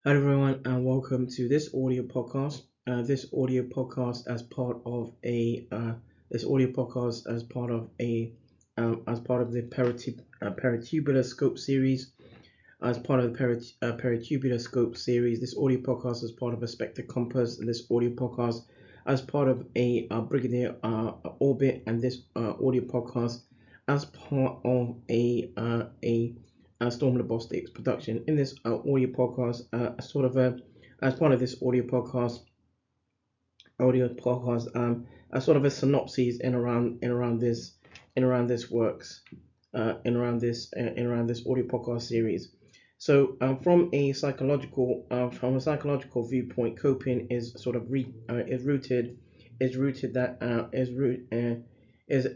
Hello everyone, and welcome to this audio podcast. This audio podcast as part of a this audio podcast as part of the Peritubular Scope series. As part of the Peritubular Scope series, this audio podcast is part of a Spectre compass. This audio podcast as part of a Brigadier orbit, and this audio podcast as part of a Storm Robotics production. In this audio podcast, as part of this audio podcast, a sort of a synopsis in around this works, in around this audio podcast series. So, from a psychological viewpoint, coping is sort of is rooted that is root is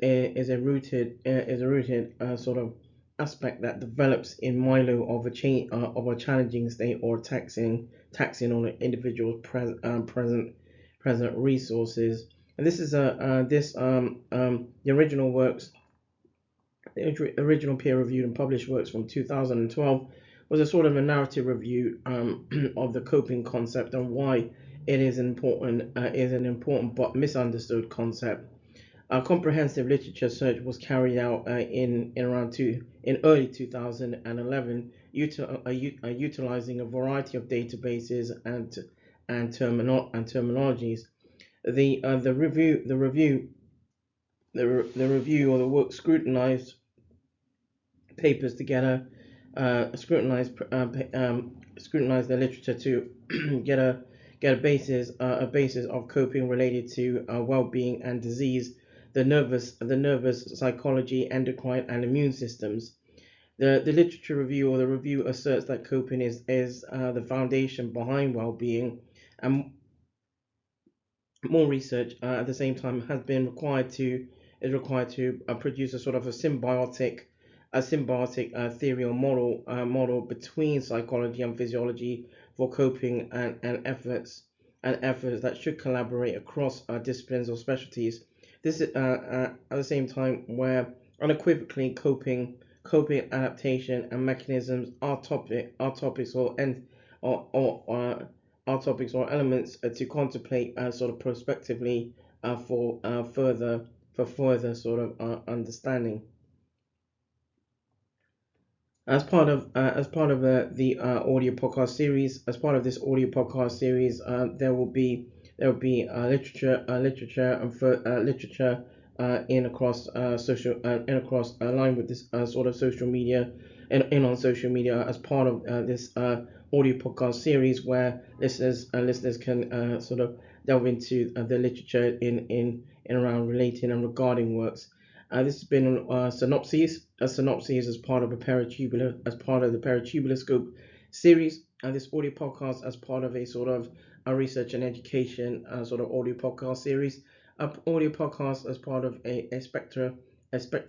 a rooted sort of aspect that develops in Milo of a challenging state or taxing on an individual's present resources. And this is the original works, the original peer-reviewed and published works from 2012 was a sort of a narrative review of the coping concept and why it is an important but misunderstood concept. A comprehensive literature search was carried out in early 2011, utilizing a variety of databases and terminologies. The review or the work scrutinized papers together, scrutinized the literature to get a basis of coping related to well-being and disease, the nervous psychology, endocrine and immune systems. The literature review or the review asserts that coping is the foundation behind well-being, and more research at the same time has been required to produce a sort of a symbiotic theory or model between psychology and physiology for coping and efforts that should collaborate across disciplines or specialties. This is at the same time where unequivocally coping adaptation and mechanisms are topics or elements to contemplate sort of prospectively for further sort of understanding. As part of the audio podcast series, as part of this audio podcast series, there will be literature and literature in across social in across line with this sort of social media in on social media as part of this audio podcast series where listeners can sort of delve into the literature in around relating and regarding works. This has been Synopsis. A synopsis as part of the Peritubular Scope series, and this audio podcast as part of a sort of a research and education sort of audio podcast series. Audio podcast as part of a Spectre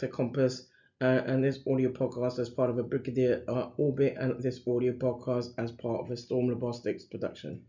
compass, and this audio podcast as part of a Brigadier orbit, and this audio podcast as part of a Storm Robotics production.